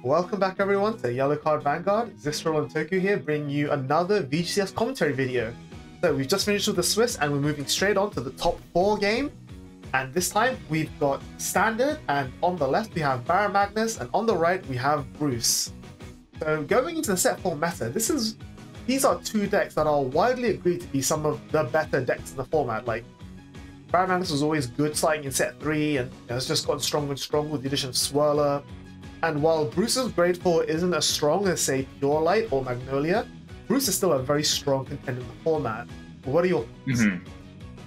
Welcome back everyone to Yellow Card Vanguard. Zystral and Toku here, bringing you another VGCS commentary video. So we've just finished with the Swiss and we're moving straight on to the top 4 game. And this time we've got Standard, and on the left we have Baron Magnus, and on the right we have Bruce. So going into the set 4 meta, these are two decks that are widely agreed to be some of the better decks in the format. Like, Baron Magnus was always good starting in set 3 and has just gotten stronger and stronger with the addition of Swirler. And while Bruce's grade 4 isn't as strong as, say, Pure Light or Magnolia, Bruce is still a very strong contender in the format. What are your thoughts?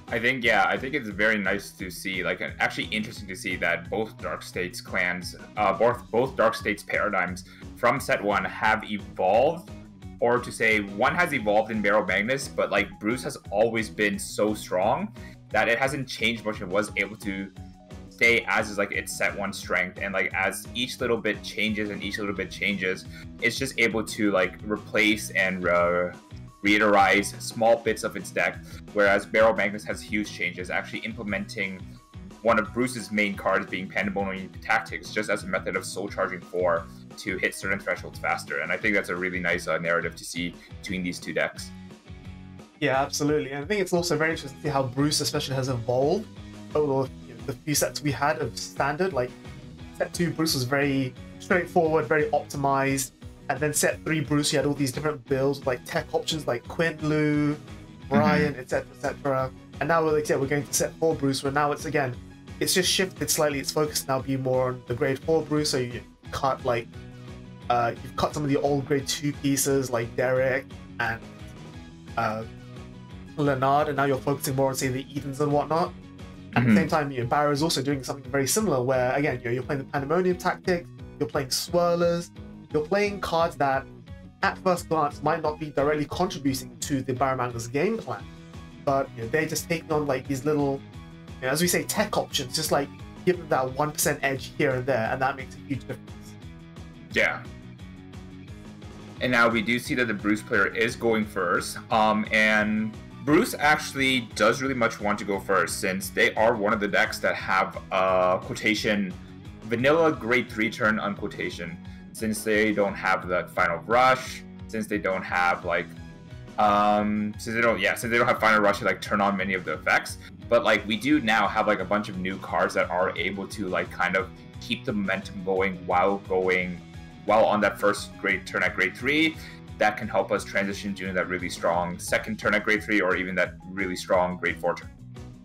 I think it's very nice to see, like, actually interesting to see that both Dark States clans, both Dark States paradigms from set 1 have evolved, or to say one has evolved in Baron Magnus, but like Bruce has always been so strong that it hasn't changed much and was able to stay as is like its set 1 strength, and like as each little bit changes, it's just able to like replace and reiterate small bits of its deck, whereas Baron Magnus has huge changes, actually implementing one of Bruce's main cards being Pandemonium Tactics just as a method of soul charging 4 to hit certain thresholds faster. And I think that's a really nice narrative to see between these two decks. Yeah, absolutely. And I think it's also very interesting to see how Bruce especially has evolved over the few sets we had of Standard. Like set 2 Bruce was very straightforward, very optimized, and then set 3 Bruce, you had all these different builds like tech options like Quinn, Lu, Brian, etc, etc. And now we're going to set 4 Bruce, where now it's just shifted slightly. Its focus now be more on the grade 4 Bruce. So you cut like you've cut some of the old grade 2 pieces like Derek and Leonard, and now you're focusing more on, say, the Edens and whatnot. At the same time, Barrow is also doing something very similar, where again you're playing the Pandemonium Tactics, you're playing Swirlers, you're playing cards that at first glance might not be directly contributing to the Baron Magnus game plan, but they're just taking on like these little, as we say, tech options, just like give them that 1% edge here and there, and that makes a huge difference. Yeah. And now we do see that the Bruce player is going first, and Bruce actually does really much want to go first, since they are one of the decks that have quotation vanilla grade 3 turn on quotation, since they don't have the final rush, since they don't have like since they don't have final rush to like turn on many of the effects. But like we do now have like a bunch of new cards that are able to like kind of keep the momentum going while on that first grade turn at grade 3. That can help us transition to that really strong second turn at grade 3, or even that really strong grade 4 turn.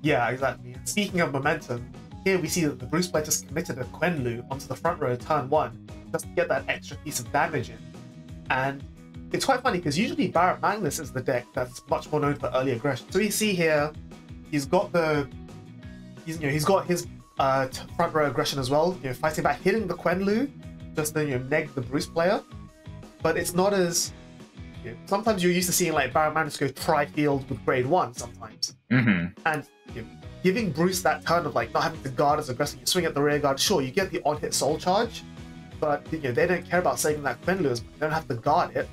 Yeah, exactly. And speaking of momentum, here we see that the Bruce player just committed a Quenlu onto the front row turn 1 just to get that extra piece of damage in. And it's quite funny because usually Baron Magnus is the deck that's much more known for early aggression. So you see here, he's got his front row aggression as well, fighting back, hitting the Quenlu, just then neg the Bruce player. But it's not as sometimes you're used to seeing like Baron Magnus go tri-field with grade 1 sometimes. And giving Bruce that turn of like not having to guard as aggressive, you swing at the rear guard, sure, you get the on-hit soul charge, but they don't care about saving that Quenlu, they don't have to guard it.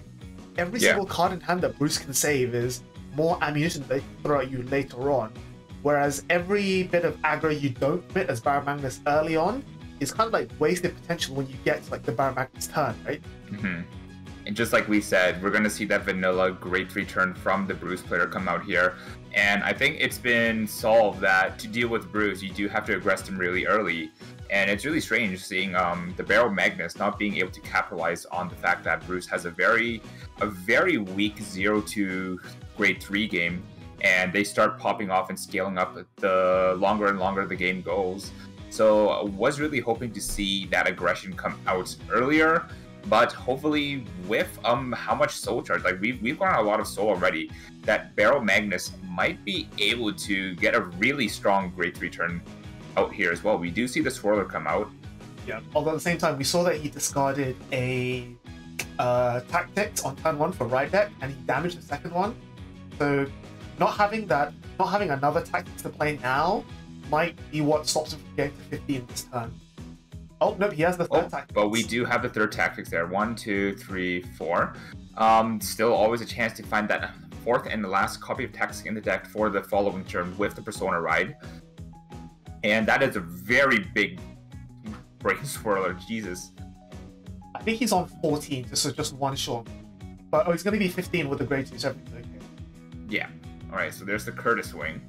Every single card in hand that Bruce can save is more ammunition they can throw at you later on. Whereas every bit of aggro you don't commit as Baron Magnus early on is kind of like wasted potential when you get to like the Baron Magnus turn, right? And just like we said, we're going to see that vanilla grade 3 turn from the Bruce player come out here. And I think it's been solved that to deal with Bruce, you do have to aggress him really early. And it's really strange seeing the Baron Magnus not being able to capitalize on the fact that Bruce has a very weak 0 to grade 3 game. And they start popping off and scaling up the longer and longer the game goes. So I was really hoping to see that aggression come out earlier. But hopefully with how much soul charge, like we've gotten a lot of soul already, that Baron Magnus might be able to get a really strong grade 3 turn out here as well. We do see the Swirler come out. Yeah, although at the same time we saw that he discarded a Tactics on turn 1 for right deck, and he damaged the second one. So not having another Tactics to play now might be what stops him from getting to 15 this turn. Oh, no, he has the third Tactics. But we do have the third Tactics there. 1, 2, 3, 4. Still always a chance to find that fourth and the last copy of Tactics in the deck for the following turn with the Persona Ride. And that is a very big Brain Swirler, Jesus. think he's on 14, so just one short. But he's going to be 15 with the grade 2, so everything's okay. Yeah. Alright, so there's the Curtis wing.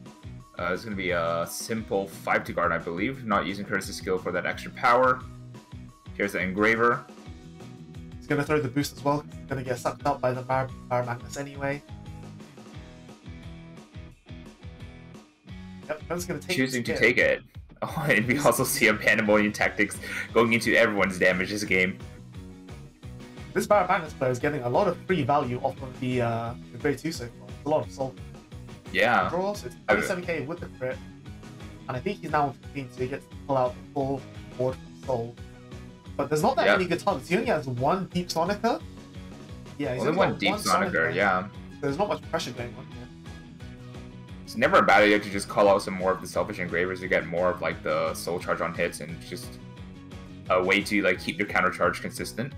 It's going to be a simple 5 to guard, I believe. Not using Curtis's skill for that extra power. Here's the Engraver. He's going to throw the boost as well. He's going to get sucked up by the Bar Magnus anyway. Yep, Ben's going to take Choosing to take it. Oh, and we also see a Pandemonium Tactics going into everyone's damage this game. This Bar Magnus player is getting a lot of free value off of the grade 2 so far. It's a lot of soul. Yeah. Draw, so it's 27k with the crit. And I think he's now on 15, so he gets to pull out the full board from soul. But there's not that many good targets. He only has one deep Sonica. Yeah, he's only one deep Sonica, yeah. There's not much pressure going on here. It's never a bad idea to just call out some more of the selfish engravers to get more of like the soul charge on hits and just a way to like keep your counter charge consistent.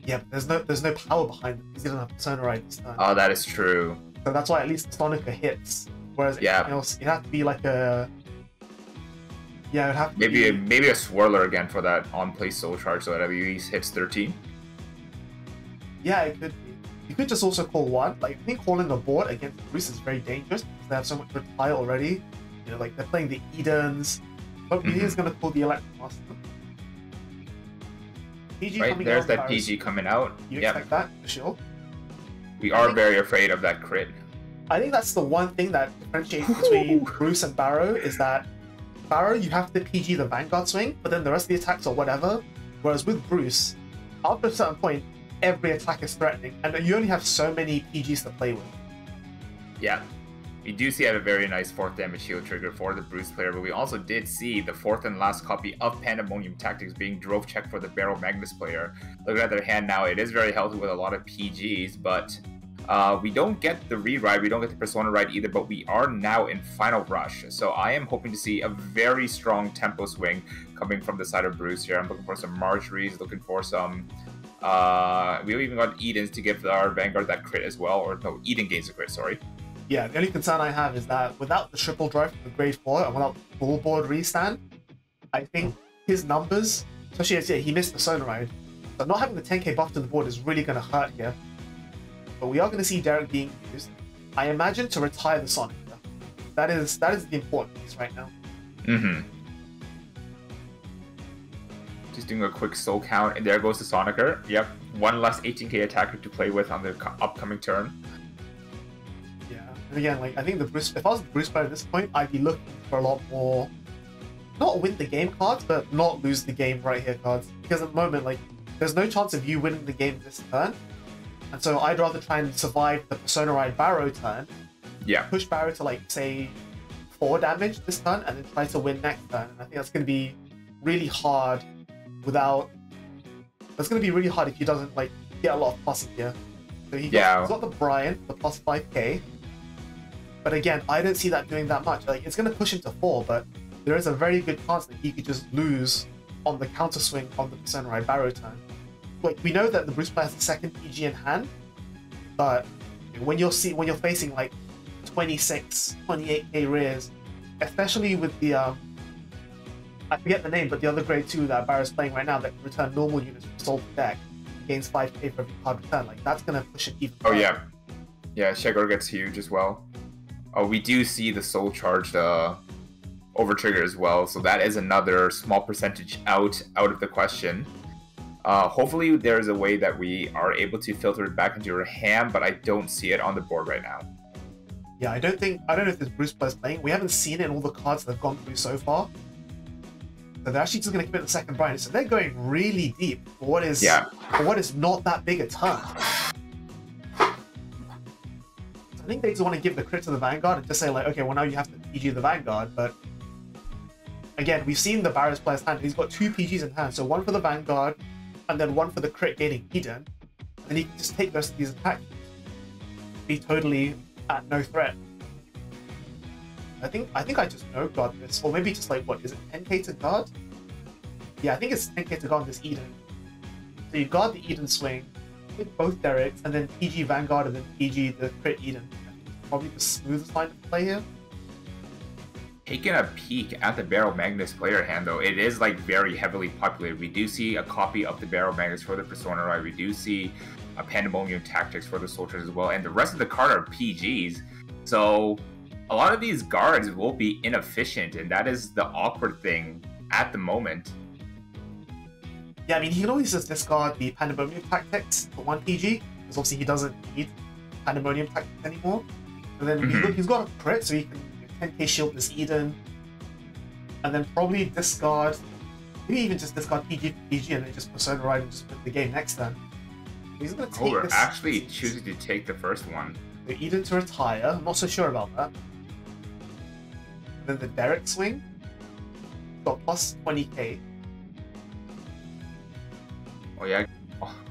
Yeah, but there's no power behind them because he doesn't have Persona right this time. Oh, that is true. So that's why at least Sonica hits. Whereas anything else, it'd have to be like a... Yeah, it'd have to maybe a Swirler again for that on-play soul charge so that at least hits 13. Yeah, it could be. You could just also call one. Like, I think calling a board against Bruce is very dangerous because they have so much retire already. You know, like they're playing the Edens. But he is going to pull the Electromaster. PG right, coming there's out that PG coming out. You expect that, for sure. We are very afraid of that crit. I think that's the one thing that differentiates between Bruce and Barrow is that Barrow, you have to PG the Vanguard swing, but then the rest of the attacks are whatever. Whereas with Bruce, after a certain point, every attack is threatening, and you only have so many PGs to play with. Yeah. We do see a very nice 4th damage shield trigger for the Bruce player, but we also did see the 4th and last copy of Pandemonium Tactics being drove check for the Barrel Magnus player. Looking at their hand now, it is very healthy with a lot of PGs, but we don't get the rewrite, we don't get the Persona ride either, but we are now in Final Rush. So I am hoping to see a very strong tempo swing coming from the side of Bruce here. I'm looking for some Marjories, looking for some... we've even got Edens to give our Vanguard that crit as well, or no, Eden gains a crit, sorry. Yeah, the only concern I have is that without the triple drive from the grade 4 and without the full board restand, I think his numbers, especially as he missed the Persona ride, so not having the 10k buff to the board is really going to hurt here. But we are going to see Derek being used, I imagine, to retire the Sonic. That is the important piece right now. Just doing a quick soul count, and there goes the Sonicer. Yep, one less 18k attacker to play with on the upcoming turn. Yeah, and again, like I think the Bruce, if I was the Bruce player at this point, I'd be looking for a lot more, not win the game cards, but not lose the game right here cards. Because at the moment, like, there's no chance of you winning the game this turn. And so I'd rather try and survive the Persona Ride Barrow turn. Yeah. Push Barrow to like, say, 4 damage this turn, and then try to win next turn. And I think that's going to be really hard without... That's going to be really hard if he doesn't like get a lot of pluses here. So he's got the Brian, the plus 5k. But again, I don't see that doing that much. Like, it's going to push him to 4, but there is a very good chance that he could just lose on the counter swing on the Persona Ride Barrow turn. Like, we know that the Bruce player has the second PG in hand, but when you're facing like 26, 28k rears, especially with the I forget the name, but the other grade 2 that Barrow's playing right now that can return normal units from soul to deck, gains 5k for every card return. Like, that's gonna push it even further. Oh yeah, yeah. Shegor gets huge as well. Oh, we do see the soul charged over trigger as well, so that is another small percentage out of the question. Hopefully there's a way that we are able to filter it back into your hand, but I don't see it on the board right now. Yeah, I don't know if this Bruce player's playing. We haven't seen it in all the cards that have gone through so far. So they're actually just going to commit the second Brian. So they're going really deep for what is not that big a turn. So I think they just want to give the crit to the Vanguard and just say like, okay, well now you have to PG the Vanguard, but again, we've seen the Barrow's player's hand. He's got 2 PGs in hand, so one for the Vanguard, and then one for the crit gaining Eden, and he can just take the rest of these attacks. Be totally at no threat. I think I just no guard this, or maybe just like, what is it, 10k to guard? Yeah, I think it's 10k to guard this Eden. So you guard the Eden swing, hit both Derek's, and then PG Vanguard, and then PG the crit Eden. Probably the smoothest line to play here. taking a peek at the Barrel Magnus player hand, though, it is like very heavily populated. We do see a copy of the Barrel Magnus for the Persona Ride. We do see a Pandemonium Tactics for the Soldiers as well, and the rest of the card are PGs. So a lot of these guards will be inefficient, and that is the awkward thing at the moment. Yeah, I mean, he can always just discard the Pandemonium Tactics for 1 PG, because obviously he doesn't need Pandemonium Tactics anymore. And then he's got a crit, so he can 10k shield this Eden, and then probably discard, maybe even just discard PG for PG and then just Persona Ride and just put the game next turn. He's going to take we're this. Actually choosing to take the first one. The Eden to retire, I'm not so sure about that. And then the Derek swing, got plus 20k. Oh yeah,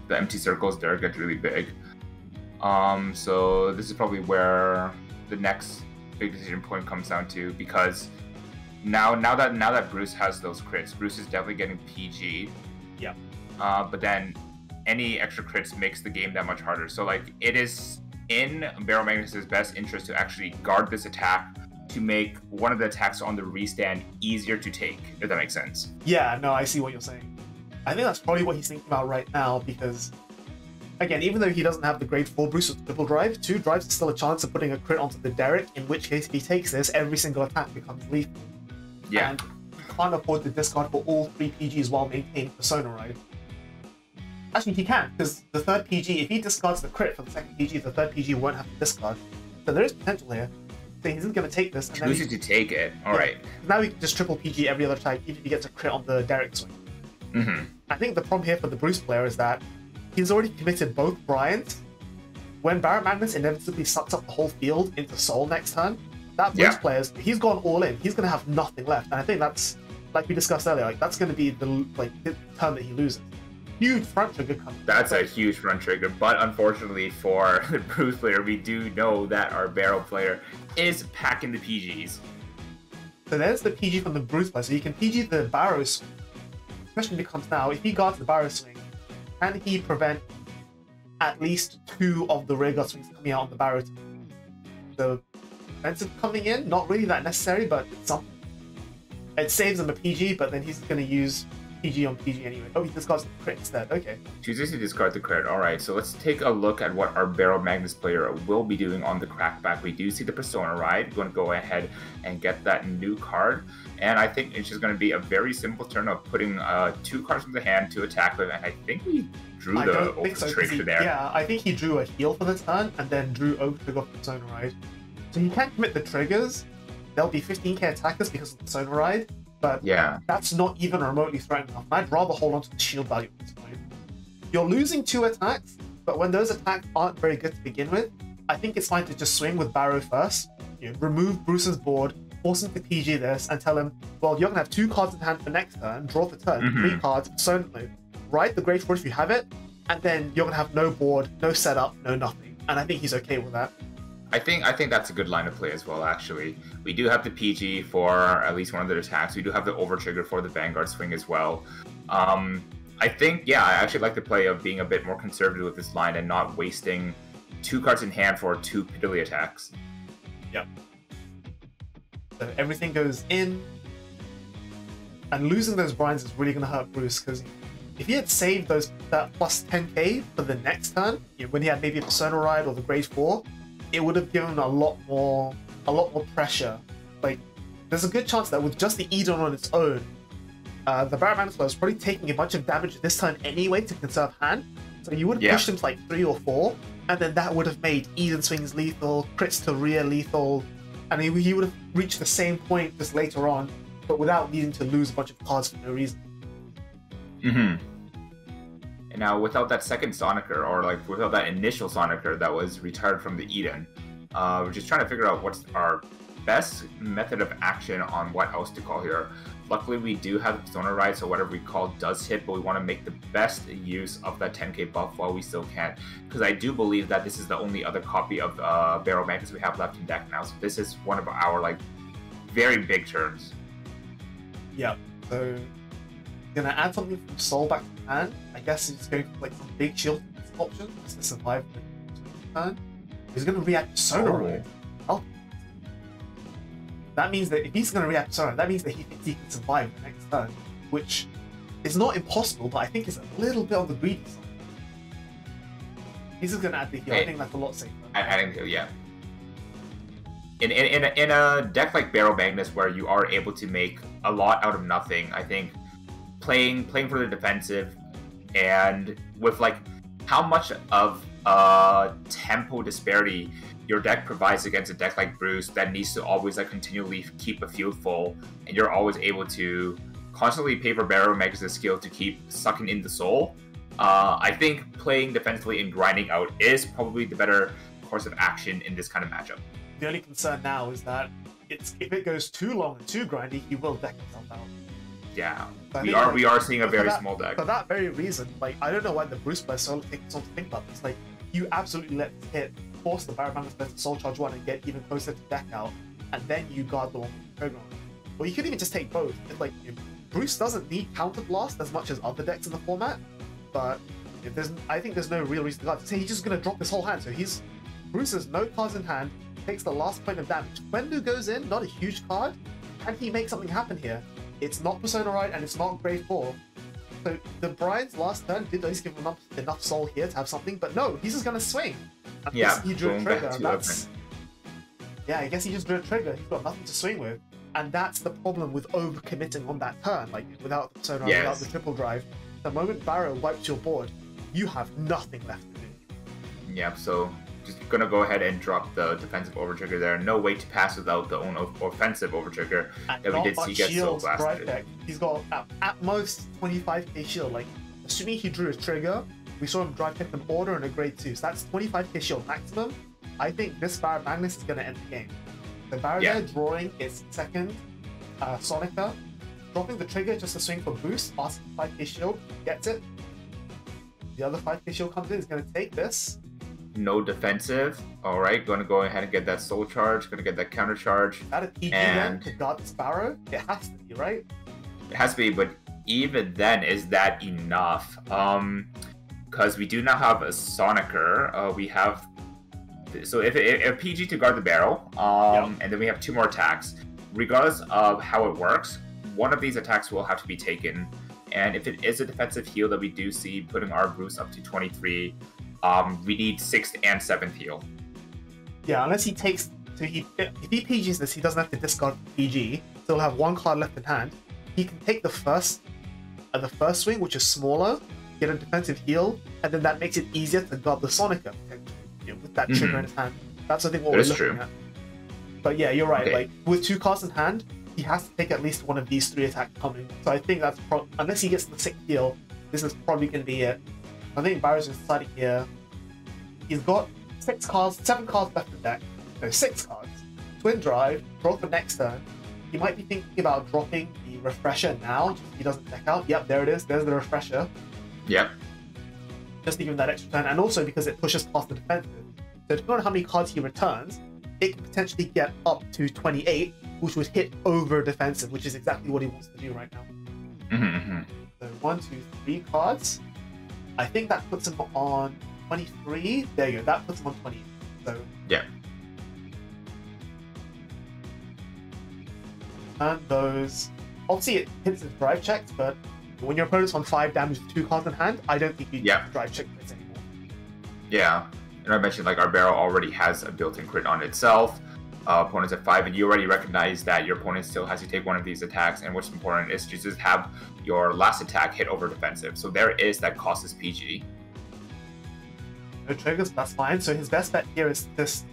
the empty circles there get really big. So this is probably where the next big decision point comes down to, because now that Bruce has those crits, Bruce is definitely getting PG. Yeah. But then any extra crits makes the game that much harder. So like it is in Barrel Magnus's best interest to actually guard this attack to make one of the attacks on the restand easier to take, if that makes sense. Yeah, no, I see what you're saying. I think that's probably what he's thinking about right now, because again, even though he doesn't have the grade 4 boost with triple drive, 2 drives is still a chance of putting a crit onto the Derek, in which case if he takes this, every single attack becomes lethal. Yeah. And he can't afford to discard for all 3 PGs while maintaining Persona Ride. Actually, he can, because the third PG, if he discards the crit for the second PG, the third PG won't have to discard. So there is potential here. So he's going to take this. And chooses to take it. Alright. Now he can just triple PG every other attack, even if he gets a crit on the Derek swing. I think the problem here for the Bruce player is that he's already committed both Bryans. When Barrel Magnus inevitably sucks up the whole field into Soul next turn, that Bruce player, he's gone all in. He's going to have nothing left. And I think that's, like we discussed earlier, like that's going to be the turn that he loses. Huge front trigger coming. That's a huge front trigger, but unfortunately for the Bruce player, we do know that our Barrel player is packing the PGs. So there's the PG from the Bruce player. So you can PG the Barrow swing. The question becomes now, if he guards the Barrow swing, can he prevent at least 2 of the rear guard swings coming out on the Barrow team? The defensive coming in, not really that necessary, but it's something. It saves him a PG, but then he's going to use PG on PG anyway. Oh, he discards the crit instead. Okay. Chooses to discard the crit. Alright, so let's take a look at what our Barrel Magnus player will be doing on the crackback. We do see the Persona Ride. Going to go ahead and get that new card. And I think it's just going to be a very simple turn of putting 2 cards from the hand to attack with. And I think we drew the overtrigger there. Yeah, I think he drew a heal for this turn and then drew overtrigger for Persona Ride. So he can't commit the triggers. There'll be 15k attackers because of the Persona Ride. But yeah, that's not even remotely threatening enough. I'd rather hold on to the shield value at this point. You're losing 2 attacks, but when those attacks aren't very good to begin with, I think it's fine to just swing with Barrow first. You know, remove Bruce's board, force him to PG this, and tell him, well, you're going to have 2 cards in hand for next turn, draw the turn, 3 cards, Persona move. Ride the Great 4 if you have it, and then you're going to have no board, no setup, no nothing. And I think he's okay with that. I think that's a good line of play as well, actually. We do have the PG for at least one of the attacks. We do have the overtrigger for the Vanguard swing as well. I think, yeah, I actually like the play of being a bit more conservative with this line and not wasting 2 cards in hand for 2 piddly attacks. Yep. So everything goes in. And losing those Bryans is really going to hurt Bruce, because if he had saved that plus 10k for the next turn, you know, when he had maybe a Persona Ride or the Grade 4, it would have given a lot more pressure. Like, there's a good chance that with just the Eden on its own, the Barrel Magnus was probably taking a bunch of damage this turn anyway to conserve hand. So you would have pushed him to like 3 or 4, and then that would have made Eden swings lethal, crits to rear lethal, and he would have reached the same point just later on, but without needing to lose a bunch of cards for no reason. And now, without that second Sonicer, or like without that initial Sonicer that was retired from the Eden, we're just trying to figure out what's our best method of action on what else to call here. Luckily, we do have the Persona Ride, so whatever we call does hit, but we want to make the best use of that 10k buff while we still can, because I do believe that this is the only other copy of Barrel Magnus we have left in deck now, so this is one of our like very big turns. Yeah, so gonna add something from Soul back to hand. I guess he's going for like some big shield option just to survive the turn. He's gonna react to Persona Ride. Oh. That means that if he's going to react Persona, that means that he thinks he can survive the next turn, which is not impossible, but I think it's a little bit on the greedy side. He's just going to add the heal. I think that's a lot safer. Adding heal, yeah. In a deck like Barrow Magnus, where you are able to make a lot out of nothing, I think playing for the defensive, and with like how much of tempo disparity your deck provides against a deck like Bruce that needs to always like continually keep a field full, and you're always able to constantly pay for Barrow Magnus' skill to keep sucking in the soul. I think playing defensively and grinding out is probably the better course of action in this kind of matchup. The only concern now is that if it goes too long and too grindy, he will deck himself out. Yeah, so we are seeing a very small deck. For that very reason, like I don't know why the Bruce player so takes on to think about this. Like you absolutely let this hit, force the Barrow Magnus player to soul charge one and get even closer to deck out, and then you guard the one with the program. Or you could even just take both. It's like Bruce doesn't need counter blast as much as other decks in the format, but I think there's no real reason to guard. Say he's just gonna drop his whole hand. So Bruce has no cards in hand, takes the last point of damage. Quendu goes in, not a huge card, and he makes something happen here. It's not Persona Ride and it's not grade 4. So the Brian's last turn did at least give him enough soul here to have something, but no, he's just gonna swing. And yeah, he drew a trigger. Yeah, I guess he just drew a trigger. He's got nothing to swing with. And that's the problem with overcommitting on that turn, like without the Persona Ride, without the triple drive. The moment Barrow wipes your board, you have nothing left to do. Yeah, so just gonna go ahead and drop the defensive overtrigger there. No way to pass without the own offensive overtrigger that we did see get so blasted. He's got at most 25k shield. Like assuming he drew a trigger, we saw him drive pick an order and a grade 2. So that's 25k shield maximum. I think this Barrow Magnus is gonna end the game. The Barrow there drawing its second Sonica, dropping the trigger just to swing for boost, asking 5k shield, gets it. The other 5k shield comes in, is gonna take this. No defensive. All right, going to go ahead and get that soul charge. Going to get that counter charge. Is that a PG then to guard this Barrow? It has to be, right? It has to be, but even then, is that enough? Because we do now have a Sonicer. We have so if PG to guard the Barrow, and then we have 2 more attacks. Regardless of how it works, one of these attacks will have to be taken. And if it is a defensive heal that we do see putting our Bruce up to 23. We need 6th and 7th heal. Yeah, unless he takes... So if he PGs this, he doesn't have to discard PG. So he'll have 1 card left in hand. He can take the first swing, which is smaller, get a defensive heal, and then that makes it easier to guard the Sonica, with that trigger in his hand. That's, I think, what we're looking at. But yeah, you're right. Okay. Like, with 2 cards in hand, he has to take at least one of these 3 attacks coming. So I think that's... Unless he gets the 6th heal, this is probably going to be it. I think Barrow's deciding here. He's got 7 cards left in deck. No, 6 cards. Twin Drive, draw for next turn. He might be thinking about dropping the Refresher now, just so he doesn't deck out. Yep, there it is. There's the Refresher. Yep. Just to give him that extra turn, and also because it pushes past the defensive. So depending on how many cards he returns, it can potentially get up to 28, which would hit over defensive, which is exactly what he wants to do right now. So 1, 2, 3 cards. I think that puts him on 23. There you go. That puts him on 20. So yeah. And those. Obviously, it hits his drive checks, but when your opponent's on 5 damage with 2 cards in hand, I don't think you drive check this anymore. Yeah, and I mentioned like our Barrow already has a built-in crit on itself. Opponents at 5, and you already recognize that your opponent still has to take one of these attacks, and what's important is to just have your last attack hit over defensive. So there is that costs PG. No triggers, that's fine. So his best bet here is this.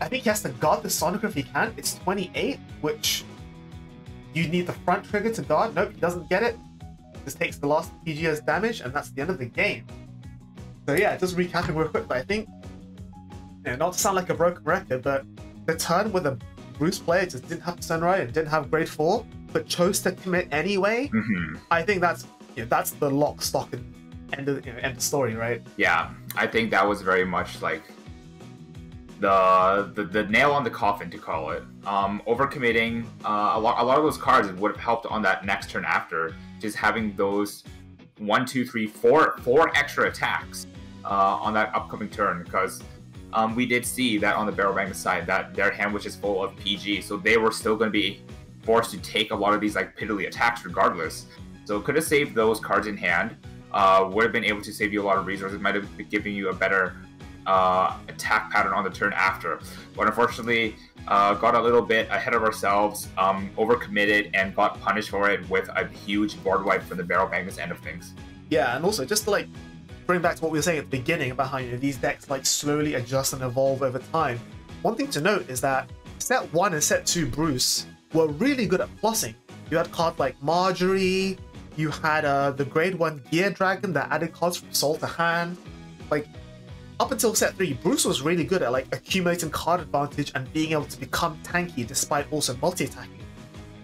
I think he has to guard the Sonicer if he can. It's 28, which you need the front trigger to guard. Nope, he doesn't get it. This takes the last PG as damage, and that's the end of the game. So yeah, just recapping real quick, but I think, not to sound like a broken record, but the turn where the Bruce player just didn't have Persona Ride and didn't have grade 4, but chose to commit anyway, I think that's the lock, stock, and end of story, right? Yeah, I think that was very much like the nail on the coffin, to call it. Overcommitting, a lot of those cards would have helped on that next turn after, just having those 1, 2, 3, 4 extra attacks on that upcoming turn, because we did see that on the Barrel Magnus side, that their hand was just full of PG, so they were still going to be forced to take a lot of these like piddly attacks regardless. So could have saved those cards in hand, would have been able to save you a lot of resources, might have been giving you a better attack pattern on the turn after. But unfortunately, got a little bit ahead of ourselves, overcommitted, and got punished for it with a huge board wipe from the Barrel Magnus end of things. Yeah, and also just to like bring back to what we were saying at the beginning about how, you know, these decks like slowly adjust and evolve over time. One thing to note is that set 1 and set 2 Bruce were really good at plussing. You had cards like Marjorie, you had the grade 1 Gear Dragon that added cards from soul to hand. Like, up until set 3, Bruce was really good at like accumulating card advantage and being able to become tanky despite also multi-attacking.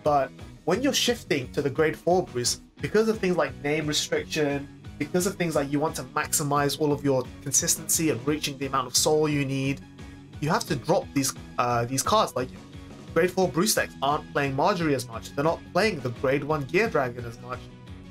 But when you're shifting to the grade 4 Bruce, because of things like name restriction, because of things like you want to maximize all of your consistency and reaching the amount of soul you need, you have to drop these cards. Like, grade 4 Bruce decks aren't playing Marjorie as much, they're not playing the grade 1 Gear Dragon as much,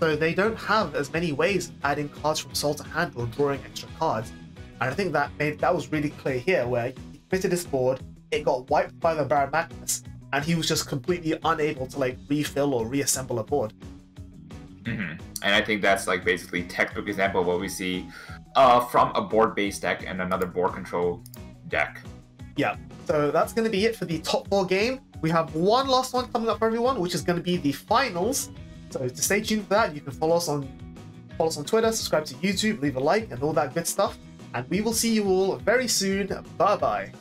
so they don't have as many ways of adding cards from soul to hand or drawing extra cards. And I think that was really clear here, where he created this board, it got wiped by the Barrel Magnus, and he was just completely unable to like refill or reassemble a board. And I think that's like basically textbook example of what we see from a board-based deck and another board control deck. Yeah, so that's going to be it for the top 4 game. We have one last one coming up for everyone, which is going to be the finals. So to stay tuned for that, you can follow us on Twitter, subscribe to YouTube, leave a like, and all that good stuff. And we will see you all very soon. Bye bye.